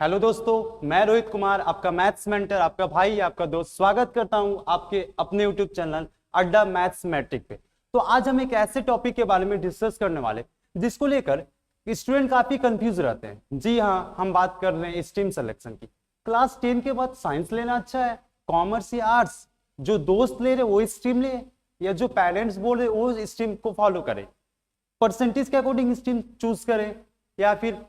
Hello दोस्तों, मैं रोहित कुमार, आपका मैथ्स मेंटर, आपका भाई, आपका दोस्त, स्वागत करता हूं आपके अपने यूट्यूब चैनल अड्डा मैथ्स मैट्रिक पे। तो आज हम एक ऐसे टॉपिक के बारे में डिस्कस करने वाले जिसको लेकर स्टूडेंट काफी कंफ्यूज रहते हैं। जी हाँ, हम बात कर रहे हैं स्ट्रीम सिलेक्शन की। क्लास 10 के बाद साइंस लेना अच्छा है, कॉमर्स या आर्ट्स? जो दोस्त ले रहे वो स्ट्रीम ले, या जो पेरेंट्स बोल रहे वो स्ट्रीम को फॉलो करे? परसेंटेज के अकॉर्डिंग स्ट्रीम चूज करें, या फिर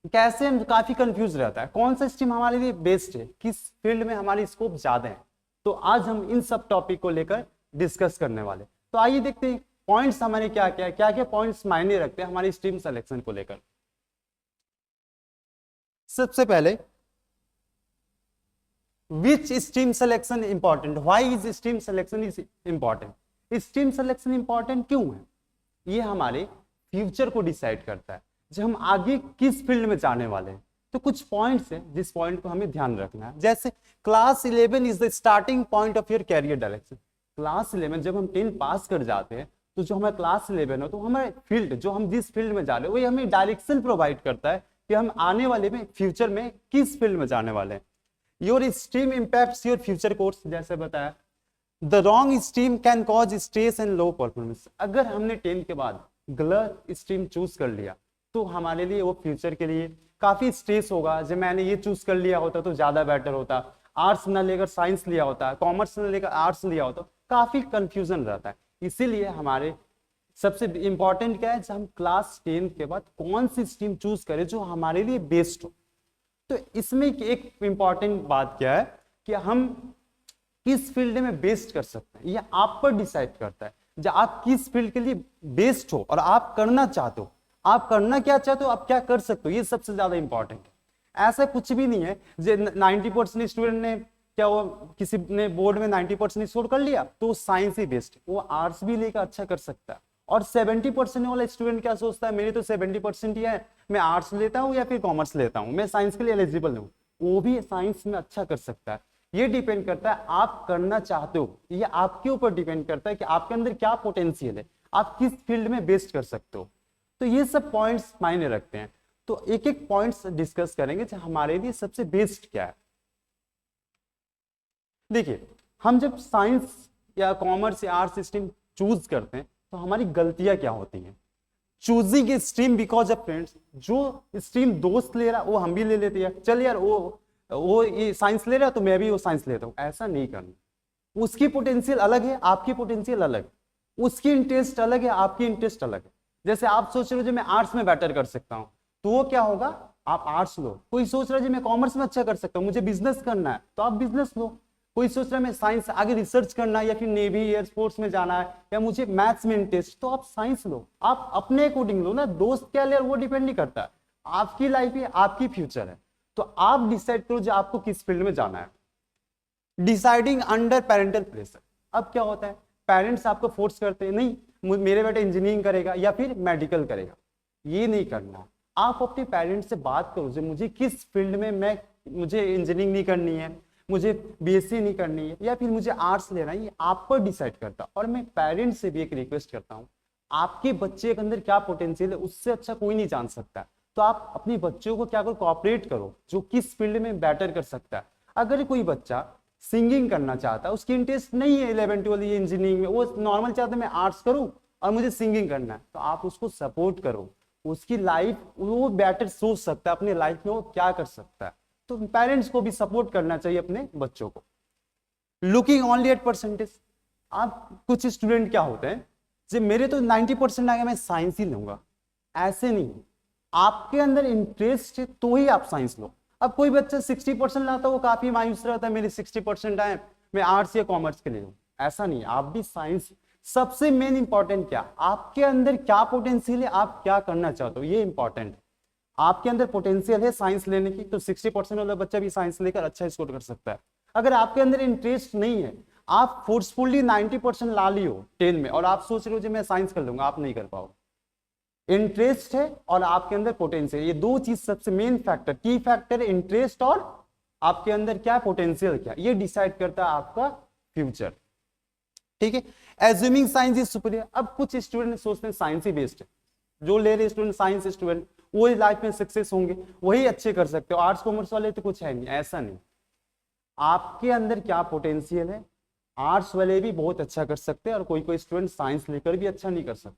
कैसे? हम काफी कंफ्यूज रहता है कौन सा स्ट्रीम हमारे लिए बेस्ट है, किस फील्ड में हमारी स्कोप ज्यादा है। तो आज हम इन सब टॉपिक को लेकर डिस्कस करने वाले। तो आइए देखते हैं पॉइंट्स हमारे क्या क्या पॉइंट्स मायने रखते हैं हमारी स्ट्रीम सिलेक्शन को लेकर। सबसे पहले, विच stream selection important, why is stream selection is important? Stream selection important क्यों है? ये हमारे फ्यूचर को डिसाइड करता है, जब हम आगे किस फील्ड में जाने वाले हैं। तो कुछ पॉइंट्स हैं जिस पॉइंट को हमें ध्यान रखना है। जैसे class 11 is the starting point of your career direction. Class 11 जब हम 10 पास कर जाते हैं तो जो हमारा क्लास 11 हो तो हमारे फील्ड, जो हम जिस फील्ड में जा रहे हैं वही हमें डायरेक्शन प्रोवाइड करता है कि हम आने वाले में फ्यूचर में किस फील्ड में जाने वाले हैं। Your stream impacts your future course, जैसे बताया। The wrong stream can cause stress and low performance. अगर हमने 10 के बाद गलत स्ट्रीम चूज कर लिया तो हमारे लिए वो फ्यूचर के लिए काफी स्ट्रेस होगा। जब मैंने ये चूज कर लिया होता तो ज्यादा बेटर होता, आर्ट्स ना लेकर साइंस लिया होता, कॉमर्स ना लेकर आर्ट्स लिया होता, काफी कंफ्यूजन रहता है। इसीलिए हमारे सबसे इंपॉर्टेंट क्या है, जब हम क्लास 10 के बाद कौन सी स्ट्रीम चूज करें जो हमारे लिए बेस्ट हो। तो इसमें एक इंपॉर्टेंट बात क्या है कि हम किस फील्ड में बेस्ट कर सकते हैं, यह आप पर डिसाइड करता है। जब आप किस फील्ड के लिए बेस्ट हो और आप करना चाहते हो, आप करना क्या चाहते हो, आप क्या कर सकते हो, ये सबसे ज्यादा इंपॉर्टेंट है। ऐसा कुछ भी नहीं है जो 90% स्टूडेंट ने क्या वो किसी ने बोर्ड में 90% स्कोर कर लिया तो साइंस ही बेस्ट है, वो आर्ट्स भी लेकर अच्छा कर सकता है। और 70% वाला स्टूडेंट क्या सोचता है, मेरे तो 70% ही है, मैं आर्ट्स लेता हूँ या फिर कॉमर्स लेता हूँ, मैं साइंस के लिए एलिजिबल हूँ, वो भी साइंस में अच्छा कर सकता है। ये डिपेंड करता है आप करना चाहते हो, ये आपके ऊपर डिपेंड करता है कि आपके अंदर क्या पोटेंशियल है, आप किस फील्ड में बेस्ट कर सकते हो। तो ये सब पॉइंट्स मायने रखते हैं। तो एक एक पॉइंट्स डिस्कस करेंगे कि हमारे लिए सबसे बेस्ट क्या है। देखिए, हम जब साइंस या कॉमर्स या आर्ट्स स्ट्रीम चूज करते हैं तो हमारी गलतियां क्या होती हैं। Choosing a stream because of friends, जो स्ट्रीम दोस्त ले रहा वो हम भी ले लेते हैं, चल यार वो ये साइंस ले रहा तो मैं भी वो साइंस लेता हूँ। ऐसा नहीं करना। उसकी पोटेंशियल अलग है, आपकी पोटेंशियल अलग है, उसकी इंटरेस्ट अलग है, आपकी इंटरेस्ट अलग है। जैसे आप सोच रहे हो जो मैं आर्ट्स में बेटर कर सकता हूँ, तो वो क्या होगा, आप आर्ट्स लो। कोई सोच रहा है जो मैं कॉमर्स में अच्छा कर सकता हूँ, मुझे बिजनेस करना है, तो आप बिजनेस लो। कोई सोच रहा है मैं साइंस आगे रिसर्च करना है या फिर नेवी एयरफोर्स में जाना है, या मुझे मैथ्स में इंटरेस्ट, तो आप साइंस लो। आप अपने अकॉर्डिंग लो ना, दोस्त क्या ले वो डिपेंड नहीं करता। आपकी लाइफ है, आपकी फ्यूचर है, तो आप डिसाइड करो जो आपको किस फील्ड में जाना है। Deciding under parental pressure. अब क्या होता है, पेरेंट्स आपको फोर्स करते हैं, नहीं मेरे बेटा इंजीनियरिंग करेगा या फिर मेडिकल करेगा, ये नहीं करना। आप अपने पेरेंट्स से बात करो जो मुझे किस फील्ड में मुझे इंजीनियरिंग नहीं करनी है, मुझे बीएससी नहीं करनी है, या फिर मुझे आर्ट्स लेना है, ये आप पर डिसाइड करता। और मैं पेरेंट्स से भी एक रिक्वेस्ट करता हूँ, आपके बच्चे के अंदर क्या पोटेंशियल है उससे अच्छा कोई नहीं जान सकता। तो आप अपने बच्चों को क्या करो, कोऑपरेट करो जो किस फील्ड में बेटर कर सकता है। अगर कोई बच्चा सिंगिंग करना चाहता है, उसकी इंटरेस्ट नहीं है 11 12 ये इंजीनियरिंग में, वो नॉर्मल चाहता है मैं आर्ट्स करूं और मुझे सिंगिंग करना है, तो आप उसको सपोर्ट करो। उसकी लाइफ वो बेटर सोच सकता है, अपने लाइफ में वो क्या कर सकता है। तो पेरेंट्स को भी सपोर्ट करना चाहिए अपने बच्चों को। Looking only at percentage. आप कुछ स्टूडेंट क्या होते हैं, जब मेरे तो 90% आ गया मैं साइंस ही लूंगा, ऐसे नहीं। आपके अंदर इंटरेस्ट है तो ही आप साइंस लो। अब कोई बच्चा 60% लाता है, वो काफी मायूस रहता है, मेरे 60% आए, मैं आर्ट्स या कॉमर्स के लिए हूं। ऐसा नहीं, आप भी साइंस। सबसे मेन इंपॉर्टेंट क्या, आपके अंदर क्या पोटेंशियल है, आप क्या करना चाहते हो, ये इंपॉर्टेंट है। आपके अंदर पोटेंशियल है साइंस लेने की, तो 60% वाला बच्चा भी साइंस लेकर अच्छा स्कोर कर सकता है। अगर आपके अंदर इंटरेस्ट नहीं है, आप फोर्सफुली 90% ला लियो 10 में और आप सोच रहे हो जो मैं साइंस कर लूंगा, आप नहीं कर पाओगे। इंटरेस्ट है और आपके अंदर पोटेंशियल, ये दो चीज सबसे मेन फैक्टर, की फैक्टर, इंटरेस्ट और आपके अंदर क्या पोटेंशियल, क्या ये डिसाइड करता है आपका फ्यूचर। ठीक है। Assuming science is superior. अब कुछ स्टूडेंट सोचते हैं साइंस ही बेस्ट है, जो ले रहे स्टूडेंट साइंस स्टूडेंट, वही लाइफ में सक्सेस होंगे, वही अच्छे कर सकते हो। आर्ट्स कॉमर्स वाले तो कुछ है नहीं, ऐसा नहीं। आपके अंदर क्या पोटेंशियल है, आर्ट्स वाले भी बहुत अच्छा कर सकते हैं और कोई कोई स्टूडेंट साइंस लेकर भी अच्छा नहीं कर सकता।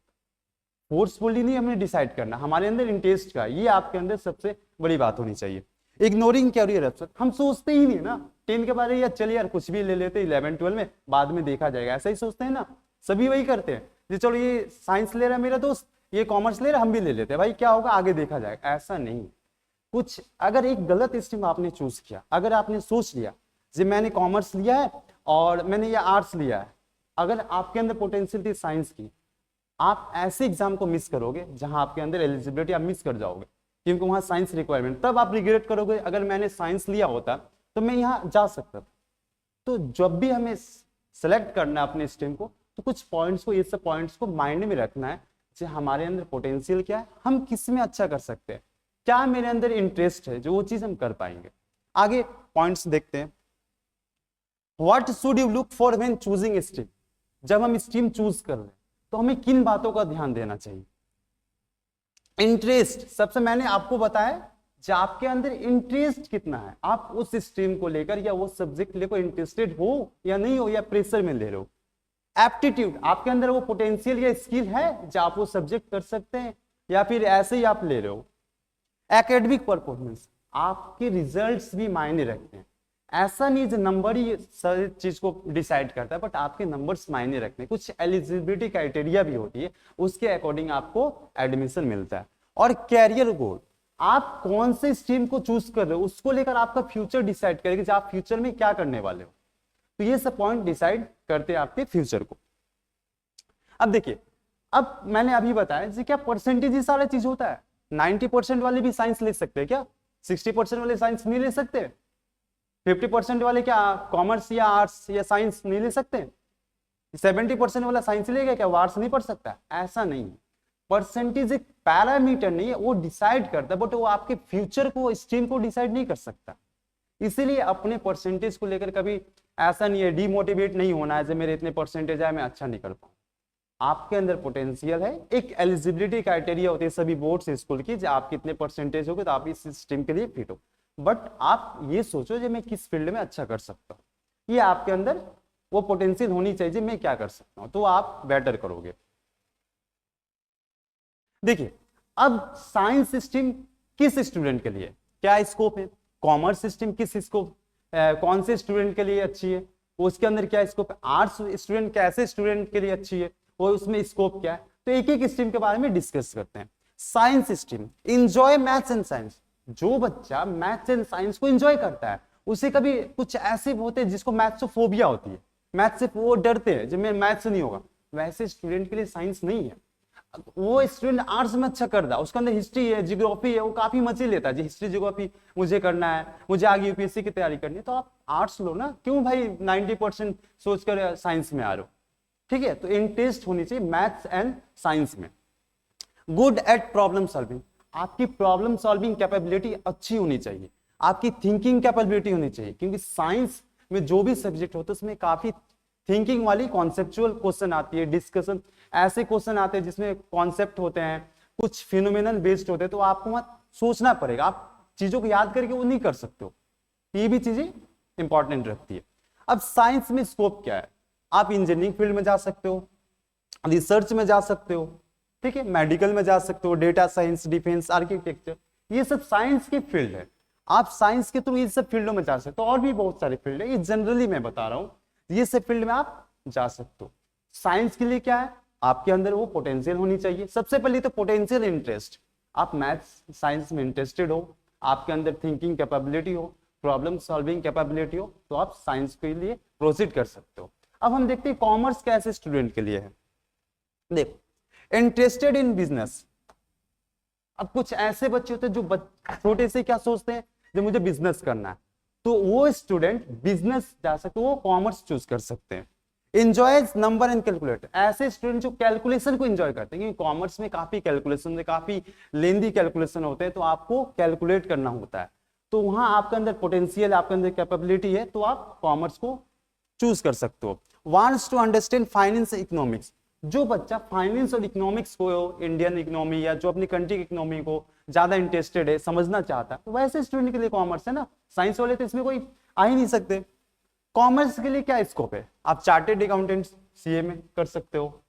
फोर्सफुली नहीं हमें डिसाइड करना, हमारे अंदर इंटरेस्ट का, ये आपके अंदर सबसे बड़ी बात होनी चाहिए। इग्नोरिंग कैरियर ऑप्शन, हम सोचते ही नहीं ना 10 के बारे में, या चलिए यार कुछ भी ले लेते 11 12 में, बाद में देखा जाएगा, ऐसा ही सोचते हैं ना, सभी वही करते हैं जी। चलो ये साइंस ले रहा है मेरा दोस्त, ये कॉमर्स ले रहा है, हम भी ले लेते हैं, भाई क्या होगा आगे देखा जाएगा, ऐसा नहीं। कुछ अगर एक गलत स्ट्रीम आपने चूज किया, अगर आपने सोच लिया जी मैंने कॉमर्स लिया है और मैंने ये आर्ट्स लिया है, अगर आपके अंदर पोटेंशियल थी साइंस की, आप ऐसे एग्जाम को मिस करोगे जहां आपके अंदर एलिजिबिलिटी आप मिस कर जाओगे, क्योंकि वहां साइंस रिक्वायरमेंट, तब आप रिग्रेट करोगे अगर मैंने साइंस लिया होता तो मैं यहाँ जा सकता था। तो जब भी हमें सेलेक्ट करना है अपने स्ट्रीम को, तो कुछ पॉइंट्स को, ये सब पॉइंट्स को माइंड में रखना है कि हमारे अंदर पोटेंशियल क्या है, हम किस में अच्छा कर सकते हैं, क्या मेरे अंदर इंटरेस्ट है, जो वो चीज हम कर पाएंगे। आगे पॉइंट्स देखते हैं। What should you look for when choosing stream, जब हम स्ट्रीम चूज कर रहे हैं तो हमें किन बातों का ध्यान देना चाहिए। इंटरेस्ट, सबसे मैंने आपको बताया जो आपके अंदर इंटरेस्ट कितना है, आप उस स्ट्रीम को लेकर या वो सब्जेक्ट लेकर इंटरेस्टेड हो या नहीं हो, या प्रेशर में ले रहे हो। एप्टीट्यूड, आपके अंदर वो पोटेंशियल या स्किल है जो आप वो सब्जेक्ट कर सकते हैं, या फिर ऐसे ही आप ले रहे हो। एकेडमिक परफॉर्मेंस, आपके रिजल्ट्स भी मायने रखते हैं, ऐसा नहीं जो नंबर ही सारी चीज को डिसाइड करता है, बट आपके नंबर्स मायने रखते हैं। कुछ एलिजिबिलिटी क्राइटेरिया भी होती है, उसके अकॉर्डिंग आपको एडमिशन मिलता है। और कैरियर गोल, आप कौन से स्ट्रीम को चूज कर रहे हो उसको लेकर आपका फ्यूचर डिसाइड करेगा कि आप फ्यूचर में क्या करने वाले हो। तो ये सब पॉइंट डिसाइड करते हैं आपके फ्यूचर को। अब देखिए, अब मैंने अभी बताया जी क्या परसेंटेज सारा चीज होता है। 90% वाले भी साइंस ले सकते हैं क्या, 60% वाले साइंस नहीं ले सकते, 50% वाले क्या कॉमर्स या आर्ट्स या साइंस नहीं ले सकते, 70% वाला साइंस लेगा क्या वो आर्ट्स नहीं पढ़ सकता, ऐसा नहीं। परसेंटेज एक पैरामीटर नहीं है, वो डिसाइड करता है, बट वो आपके फ्यूचर को, स्ट्रीम को डिसाइड नहीं कर सकता। इसीलिए अपने परसेंटेज को लेकर कभी ऐसा नहीं है, डीमोटिवेट नहीं होना है, जब मेरे इतने परसेंटेज आए मैं अच्छा नहीं कर पाऊँ। आपके अंदर पोटेंशियल है, एक एलिजिबिलिटी क्राइटेरिया होती है सभी बोर्ड्स स्कूल की, जो आप कितने परसेंटेज हो गए तो आप इस स्ट्रीम के लिए फिट हो। बट आप ये सोचो जो मैं किस फील्ड में अच्छा कर सकता हूँ, ये आपके अंदर वो पोटेंशियल होनी चाहिए, मैं क्या कर सकता हूँ, तो आप बेटर करोगे। देखिए, अब साइंस स्ट्रीम किस स्टूडेंट के लिए क्या स्कोप है, कॉमर्स स्ट्रीम किस स्कोप, कौन से स्टूडेंट के लिए अच्छी है, उसके अंदर क्या स्कोप है, आर्ट्स स्टूडेंट कैसे स्टूडेंट के लिए अच्छी है, वो उसमें स्कोप क्या है। तो एक एक स्ट्रीम के बारे में डिस्कस करते हैं। Science stream, enjoy maths and science, जो बच्चा मैथ्स एंड साइंस को एंजॉय करता है, उसे कभी कुछ ऐसे होते हैं जिसको मैथ्स से फोबिया होती है, मैथ्स से वो डरते हैं जब मैं मैथ्स नहीं होगा, वैसे स्टूडेंट के लिए साइंस नहीं है। वो स्टूडेंट आर्ट्स में अच्छा कर रहा है, उसके अंदर हिस्ट्री है, जियोग्राफी है, वो काफी मजे लेता है, हिस्ट्री जियोग्राफी मुझे करना है, मुझे आगे यूपीएससी की तैयारी करनी है, तो आप आर्ट्स लो ना, क्यों भाई 90% सोचकर साइंस में आ रहे हो। ठीक है, तो इंटरेस्ट होनी चाहिए मैथ्स एंड साइंस में। गुड एट प्रॉब्लम सॉल्विंग, आपकी प्रॉब्लम सॉल्विंग कैपेबिलिटी अच्छी होनी चाहिए, आपकी थिंकिंग कैपेबिलिटी होनी चाहिए, क्योंकि साइंस में जो भी सब्जेक्ट होता है उसमें काफी थिंकिंग वाली कॉन्सेप्चुअल क्वेश्चन आती है, डिस्कशन ऐसे क्वेश्चन आते हैं जिसमें कॉन्सेप्ट होते हैं, कुछ फिनोमिनल बेस्ड होते हैं, तो आपको वहां सोचना पड़ेगा, आप चीजों को याद करके वो नहीं कर सकते हो, ये भी चीजें इंपॉर्टेंट रखती है। अब साइंस में स्कोप क्या है, आप इंजीनियरिंग फील्ड में जा सकते हो, रिसर्च में जा सकते हो, ठीक है, मेडिकल में जा सकते हो, डेटा साइंस, डिफेंस, आर्किटेक्चर, ये सब साइंस की फील्ड है, आप साइंस के थ्रू ये सब फील्डों में जा सकते हो। और भी बहुत सारे फील्ड है, ये जनरली मैं बता रहा हूं, ये सब फील्ड में आप जा सकते हो। साइंस के लिए क्या है, आपके अंदर वो पोटेंशियल होनी चाहिए, सबसे पहले तो पोटेंशियल इंटरेस्ट, आप मैथ्स साइंस में इंटरेस्टेड हो, आपके अंदर थिंकिंग कैपेबिलिटी हो, प्रॉब्लम सॉल्विंग कैपेबिलिटी हो, तो आप साइंस के लिए प्रोसीड कर सकते हो। अब हम देखते हैं कॉमर्स कैसे स्टूडेंट के लिए है। देखो, इंटरेस्टेड इन बिजनेस, अब कुछ ऐसे बच्चे होते हैं जो छोटे से क्या सोचते हैं, जो मुझे बिजनेस करना है, तो वो स्टूडेंट बिजनेस जा सकते, वो कॉमर्स चूज कर सकते हैं। एंजॉयज नंबर एंड कैलकुलेटर, ऐसे स्टूडेंट जो कैलकुलेशन को एंजॉय करते हैं, क्योंकि कॉमर्स में काफी कैलकुलेशन, काफी लेंदी कैलकुलेशन होते हैं, तो आपको कैलकुलेट करना होता है, तो वहां आपके अंदर पोटेंशियल, आपके अंदर कैपेबिलिटी है, तो आप कॉमर्स को चूज कर सकते हो। Wants to understand finance economics, जो बच्चा फाइनेंस और इकोनॉमिक्स को, इंडियन इकोनॉमी या जो अपनी कंट्री की इकोनॉमी को ज्यादा इंटरेस्टेड है, समझना चाहता है, तो वैसे स्टूडेंट के लिए कॉमर्स है ना। साइंस वाले तो इसमें कोई आ ही नहीं सकते। कॉमर्स के लिए क्या स्कोप है, आप चार्टेड अकाउंटेंट सीए में कर सकते हो,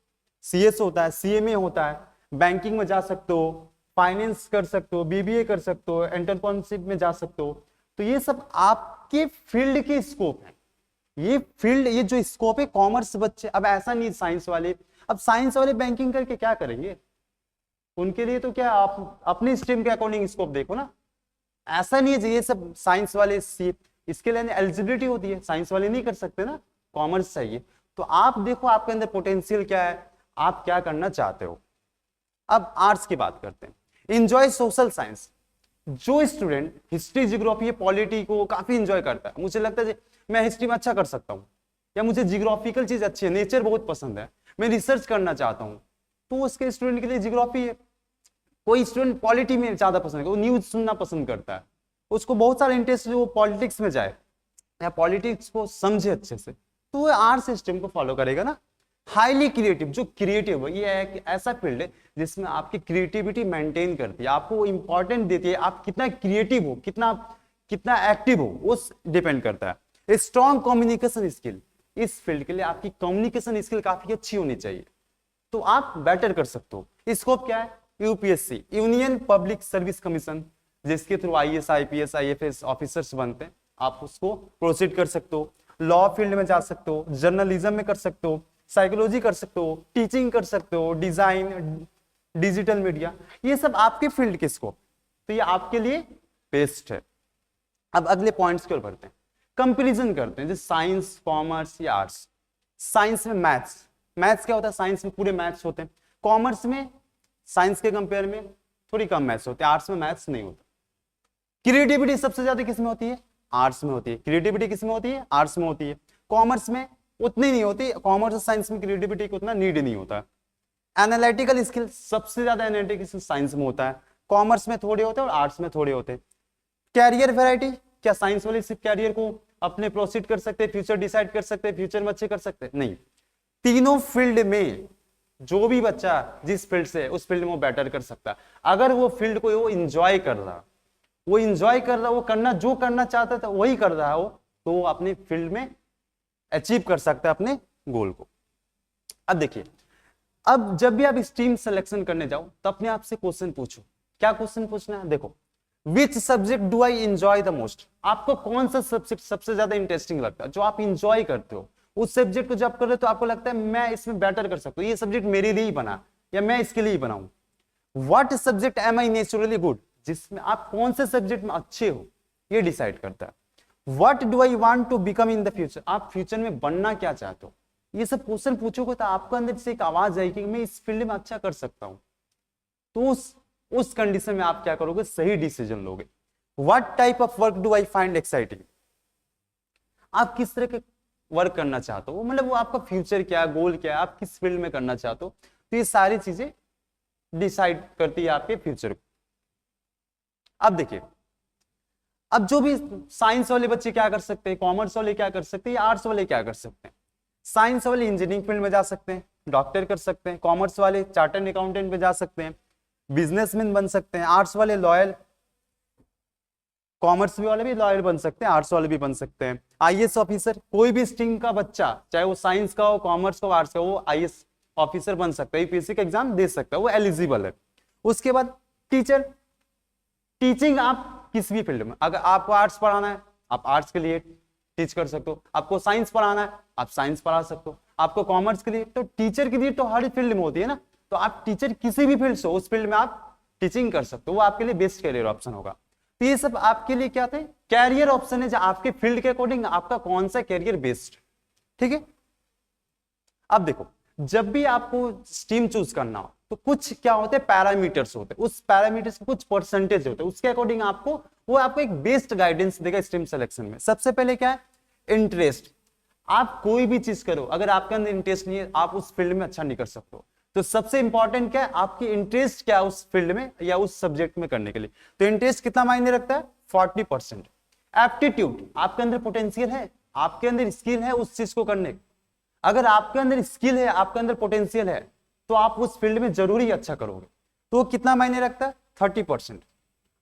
सीएस होता है, सीएमए होता है, बैंकिंग में जा सकते हो, फाइनेंस कर सकते हो, बीबीए कर सकते हो, एंटरप्रेन्योरशिप में जा सकते हो। तो ये सब आपके फील्ड के स्कोप है, ये फील्ड, ये जो स्कोप है कॉमर्स बच्चे। अब ऐसा नहीं साइंस वाले, अब साइंस वाले बैंकिंग करके क्या करेंगे, उनके लिए तो क्या, आप अपने स्ट्रीम के अकॉर्डिंग स्कोप देखो ना। ऐसा नहीं है ये सब साइंस वाले इसके लिए एलिजिबिलिटी होती है, साइंस वाले नहीं कर सकते ना, कॉमर्स चाहिए। तो आप देखो आपके अंदर पोटेंशियल क्या है, आप क्या करना चाहते हो। अब आर्ट्स की बात करते हैं, एंजॉय सोशल साइंस। जो स्टूडेंट हिस्ट्री, जियोग्राफी, पॉलिटी को काफी एंजॉय करता है, मुझे लगता है मैं हिस्ट्री में अच्छा कर सकता हूँ, या मुझे जियोग्राफिकल चीज अच्छी है, नेचर बहुत पसंद है, मैं रिसर्च करना चाहता हूँ, तो उसके स्टूडेंट के लिए जियोग्राफी है। कोई स्टूडेंट पॉलिटी में ज्यादा पसंद है, वो न्यूज सुनना पसंद करता है, उसको बहुत सारा इंटरेस्ट है, वो पॉलिटिक्स में जाए या पॉलिटिक्स को समझे अच्छे से, तो वो आर्ट्स सिस्टम को फॉलो करेगा ना। हाईली क्रिएटिव, जो क्रिएटिव है, ये एक ऐसा फील्ड है जिसमें आपकी क्रिएटिविटी मेंटेन करती है, आपको इंपॉर्टेंट देती है, आप कितना क्रिएटिव हो, कितना कितना एक्टिव हो, उस डिपेंड करता है। स्ट्रॉन्ग कम्युनिकेशन स्किल, इस फील्ड के लिए आपकी कम्युनिकेशन स्किल काफी अच्छी होनी चाहिए, तो आप बेटर कर सकते हो। स्कोप क्या है, UPSC, union public service commission, जिसके through IAS, IPS, IFS officers बनते हैं, आप उसको प्रोसीड कर सकते हो। लॉ फील्ड में जा सकते हो, जर्नलिज्म में कर सकते हो, साइकोलॉजी कर सकते हो, टीचिंग कर सकते हो, डिजाइन, डिजिटल मीडिया, ये सब आपके फील्ड के स्कोप, तो ये आपके लिए बेस्ट है। अब अगले पॉइंट्स की ओर बढ़ते हैं, कंपैरिजन करते हैं, जैसे साइंस, कॉमर्स या आर्ट्स। साइंस में मैथ्स, मैथ्स क्या होता है, साइंस में पूरे मैथ्स होते हैं, कॉमर्स में साइंस के कंपेयर में थोड़ी कम मैथ्स होते हैं, आर्ट्स में मैथ्स नहीं होता। क्रिएटिविटी सबसे ज्यादा किसमें होती है, आर्ट्स में होती है। क्रिएटिविटी किसमें होती है, आर्ट्स में होती है। कॉमर्स में उतनी नहीं होती, कॉमर्स और साइंस में क्रिएटिविटी को उतना नीड नहीं होता। एनालिटिकल स्किल सबसे ज्यादा एनालिटिकल स्किल साइंस में होता है, कॉमर्स में थोड़े होते हैं और आर्ट्स में थोड़े होते हैं। कैरियर वैरायटी, क्या साइंस वाले सिर्फ कैरियर को अपने प्रोसीड कर सकते हैं, फ्यूचर डिसाइड कर सकते हैं, फ्यूचर में अच्छे कर सकते हैं, नहीं। तीनों फील्ड में जो भी बच्चा जिस फील्ड से उस फील्ड में वो बेटर कर सकता है, अगर वो फील्ड को वो इंजॉय कर रहा, वो इंजॉय कर रहा, वो करना जो करना चाहता था वही कर रहा हो, तो वो अपने फील्ड में अचीव कर सकता है अपने गोल को। अब देखिए, अब जब भी आप स्ट्रीम सिलेक्शन करने जाओ तो अपने आप से क्वेश्चन पूछो। क्या क्वेश्चन पूछना है, देखो, which subject do I enjoy the most. आपको कौन सा सब्जेक्ट सबसे ज्यादा इंटरेस्टिंग लगता है, जो आप इंजॉय करते हो, उस सब्जेक्ट को जब कर रहे हो तो आपको लगता है मैं इसमें बेटर कर सकता हूँ, ये सब्जेक्ट मेरे लिए ही बना या मैं इसके लिए ही बनाऊं। What subject am I naturally good, जिसमें आप कौन से सब्जेक्ट में अच्छे हो ये डिसाइड करता है। What do I want to become in the future, आप फ्यूचर में बनना क्या चाहते हो। ये सब क्वेश्चन पूछोगे तो आपको अंदर से एक आवाज आएगी कि मैं इस फील्ड में अच्छा कर सकता हूं, तो उस कंडीशन में आप क्या करोगे, सही डिसीजन लोगे। What type of work do I find exciting, आप किस तरह के वर्क करना चाहते हो, मतलब वो आपका फ्यूचर क्या है, गोल क्या है, आप किस फील्ड में करना चाहते हो, तो ये सारी चीजें डिसाइड करती है आपके फ्यूचर को। अब देखिए, अब जो भी साइंस वाले बच्चे क्या कर सकते हैं, कॉमर्स वाले क्या कर सकते हैं, आर्ट्स वाले क्या कर सकते हैं। साइंस वाले इंजीनियरिंग फील्ड में जा सकते हैं, डॉक्टर कर सकते हैं, कॉमर्स वाले चार्टर्ड अकाउंटेंट में जा सकते हैं, बिजनेसमैन बन सकते हैं, आर्ट्स वाले लॉयर, कॉमर्स वाले भी लॉयर बन सकते हैं, आर्ट्स वाले भी बन सकते हैं, आईएएस ऑफिसर। कोई भी स्ट्रीम का बच्चा, चाहे वो साइंस का हो, कॉमर्स का हो, आर्ट्स का हो, वो आईएएस ऑफिसर बन सकता है, यूपीएससी का एग्जाम दे सकता है, वो एलिजिबल है। उसके बाद टीचर, टीचिंग आप किस भी फील्ड में, अगर आपको आर्ट्स पढ़ाना है आप आर्ट्स के लिए टीच कर सकते हो, आपको साइंस पढ़ाना है आप साइंस पढ़ा सकते हो, आपको कॉमर्स के लिए, तो टीचर की नीड तो हर फील्ड में होती है ना, तो आप टीचर किसी भी फील्ड से उस फील्ड में आप टीचिंग कर सकते हो, वो आपके लिए बेस्ट कैरियर ऑप्शन होगा। तो ये सब आपके लिए क्या थे, कैरियर ऑप्शन है, जो आपके फील्ड के अकॉर्डिंग आपका कौन सा कैरियर बेस्ट, ठीक है। अब देखो, जब भी आपको स्ट्रीम चूज करना हो तो कुछ क्या होते हैं, पैरामीटर्स होते हैं, उस पैरामीटर्स के कुछ परसेंटेज होते हैं, उसके अकॉर्डिंग आपको वो आपको एक बेस्ट गाइडेंस देगा स्ट्रीम सिलेक्शन में। सबसे पहले क्या है, इंटरेस्ट। आप कोई भी चीज करो, अगर आपके अंदर इंटरेस्ट नहीं है आप उस फील्ड में अच्छा नहीं कर सकते हो, तो सबसे इंपॉर्टेंट क्या है, आपकी इंटरेस्ट क्या है उस फील्ड में या उस सब्जेक्ट में करने के लिए। तो इंटरेस्ट कितना मायने रखता है, 40%। एप्टीट्यूड, आपके अंदर पोटेंशियल है, आपके अंदर स्किल है उस चीज को करने की। अगर आपके अंदर स्किल है, आपके अंदर पोटेंशियल है, तो आप उस फील्ड में जरूरी अच्छा करोगे, तो कितना मायने रखता है, 30%।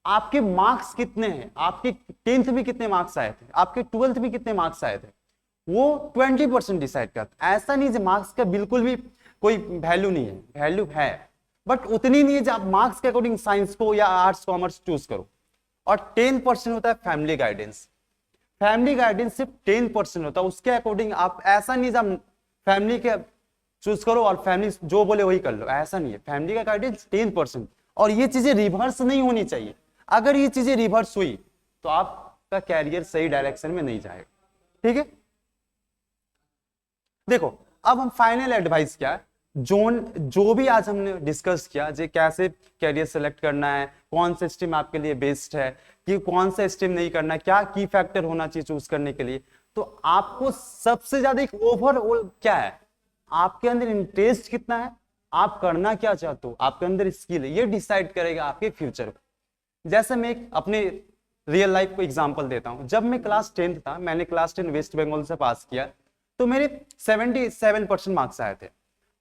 आपके मार्क्स कितने हैं, आपके 10th में कितने मार्क्स आए थे, आपके 12th में कितने मार्क्स आए थे, वो 20% डिसाइड करता है। ऐसा नहीं कि मार्क्स का बिल्कुल भी कोई वैल्यू नहीं है, वैल्यू है, बट उतनी नहीं है जब आप मार्क्स के अकॉर्डिंग साइंस को या आर्ट्स कॉमर्स चूज करो। और 10% होता है फैमिली गाइडेंस। फैमिली गाइडेंस सिर्फ 10% होता है, उसके अकॉर्डिंग आप, ऐसा नहीं जब फैमिली के चूज करो और फैमिली जो बोले वही कर लो, ऐसा नहीं है। फैमिली का गाइडेंस 10%। और ये चीजें रिवर्स नहीं होनी चाहिए। अगर ये चीजें रिवर्स हुई तो आपका कैरियर सही डायरेक्शन में नहीं जाएगा। ठीक है, देखो अब हम फाइनल एडवाइस क्या है, जो भी आज हमने डिस्कस किया, जे कैसे कैरियर सेलेक्ट करना है, कौन सा स्ट्रीम आपके लिए बेस्ट है, कि कौन सा स्ट्रीम नहीं करना, क्या की फैक्टर होना चाहिए चूज करने के लिए, तो आपको सबसे ज्यादा एक ओवरऑल क्या है, आपके अंदर इंटरेस्ट कितना है, आप करना क्या चाहते हो, आपके अंदर स्किल है, ये डिसाइड करेगा आपके फ्यूचर को। जैसे मैं अपने रियल लाइफ को एग्जांपल देता हूं। जब मैं क्लास 10th था, मैंने क्लास 10 वेस्ट बंगाल से पास किया, तो मेरे 77% मार्क्स आए थे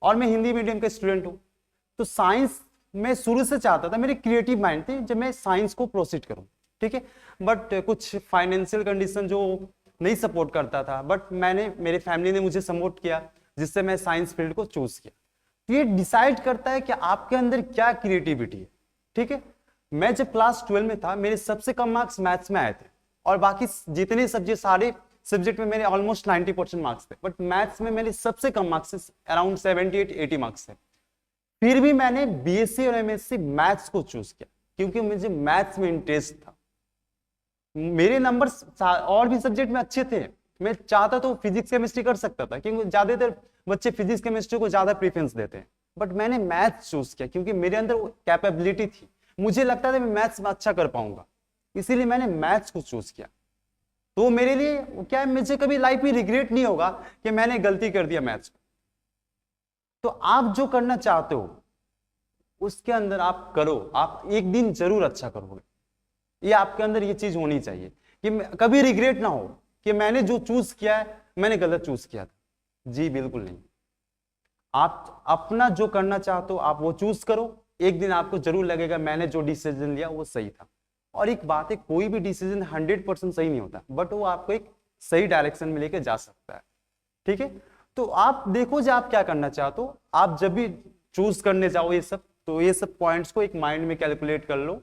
और मैं हिंदी मीडियम का स्टूडेंट हूं। तो साइंस मैं शुरू से चाहता था, मेरे क्रिएटिव माइंड थी जब मैं साइंस को प्रोसीड करूं, ठीक है, बट कुछ फाइनेंशियल कंडीशन जो नहीं सपोर्ट करता था, बट मेरे फैमिली ने मुझे सपोर्ट किया, जिससे मैं साइंस फील्ड को चूज किया। तो ये डिसाइड करता है कि आपके अंदर क्या क्रिएटिविटी है। ठीक है, मैं जब क्लास 12 में था, मेरे सबसे कम मार्क्स मैथ्स में आए थे और बाकी जितने सब्जेक्ट, सारे सब्जेक्ट में मेरे ऑलमोस्ट 90% मार्क्स थे, बट मैथ्स में मेरे सबसे कम मार्क्स अराउंड 78-80 मार्क्स थे। फिर भी मैंने बीएससी और एमएससी मैथ्स को चूज किया क्योंकि मुझे मैथ्स में इंटरेस्ट था। मेरे नंबर्स और भी सब्जेक्ट में अच्छे थे, मैं चाहता तो फिजिक्स केमिस्ट्री कर सकता था, क्योंकि ज्यादातर बच्चे फिजिक्स केमिस्ट्री को ज्यादा प्रेफरेंस देते हैं, बट मैंने मैथ्स चूज किया क्योंकि मेरे अंदर वो कैपेबिलिटी थी, मुझे लगता था मैं मैथ्स में अच्छा कर पाऊंगा, इसीलिए मैंने मैथ्स को चूज किया। तो मेरे लिए क्या है, मुझे कभी लाइफ में रिग्रेट नहीं होगा कि मैंने गलती कर दिया मैथ्स को। तो आप जो करना चाहते हो उसके अंदर आप करो, आप एक दिन जरूर अच्छा करोगे। ये आपके अंदर ये चीज होनी चाहिए कि कभी रिग्रेट ना हो कि मैंने जो चूज किया है मैंने गलत चूज किया था। जी बिल्कुल नहीं, आप अपना जो करना चाहते हो आप वो चूज करो, एक दिन आपको जरूर लगेगा मैंने जो डिसीजन लिया वो सही था। और एक बात है, कोई भी डिसीजन 100% सही नहीं होता, बट वो आपको एक सही डायरेक्शन में लेके जा सकता है। ठीक है, तो आप देखो जो आप क्या करना चाहते हो, आप जब भी चूज करने जाओ ये सब, तो ये सब पॉइंट्स को एक माइंड में कैलकुलेट कर लो।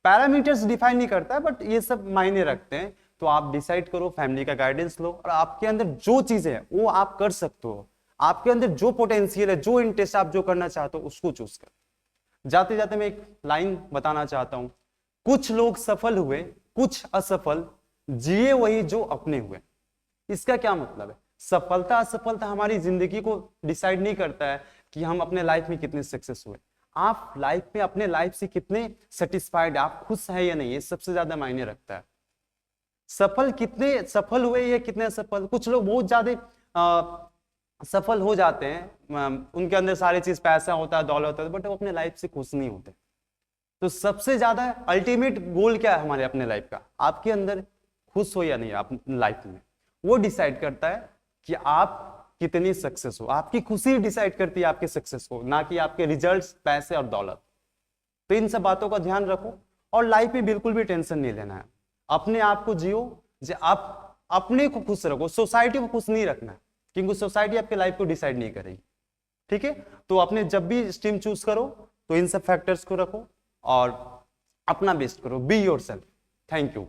पैरामीटर्स डिफाइन नहीं करता है, बट ये सब मायने रखते हैं। तो आप डिसाइड करो, फैमिली का गाइडेंस लो, और आपके अंदर जो चीजें हैं वो आप कर सकते हो, आपके अंदर जो पोटेंशियल है, जो इंटरेस्ट आप जो करना चाहते हो उसको चूज कर। जाते जाते मैं एक लाइन बताना चाहता हूं, कुछ लोग सफल हुए, कुछ असफल, जिए वही जो अपने हुए। इसका क्या मतलब है, सफलता असफलता हमारी जिंदगी को डिसाइड नहीं करता है कि हम अपने लाइफ में कितने सक्सेस हुए। आप लाइफ में अपने लाइफ से कितने सेटिस्फाइड, आप खुश है या नहीं, ये सबसे ज्यादा मायने रखता है। सफल कितने सफल हुए या कितने सफल, कुछ लोग बहुत ज्यादा सफल हो जाते हैं, उनके अंदर सारी चीज, पैसा होता है, दौलत होता है, बट वो अपने लाइफ से खुश नहीं होते। तो सबसे ज्यादा अल्टीमेट गोल क्या है हमारे अपने लाइफ का, आपके अंदर खुश हो या नहीं आप लाइफ में, वो डिसाइड करता है कि आप कितनी सक्सेस हो। आपकी खुशी डिसाइड करती है आपके सक्सेस को, ना कि आपके रिजल्ट्स, पैसे और दौलत। तो इन सब बातों का ध्यान रखो और लाइफ में बिल्कुल भी टेंशन नहीं लेना है। अपने आप को जियो, आप अपने को खुश रखो, सोसाइटी को खुश नहीं रखना, क्योंकि सोसाइटी आपके लाइफ को डिसाइड नहीं करेगी। ठीक है, तो अपने जब भी स्ट्रीम चूज करो तो इन सब फैक्टर्स को रखो और अपना बेस्ट करो, बी योरसेल्फ। Thank you.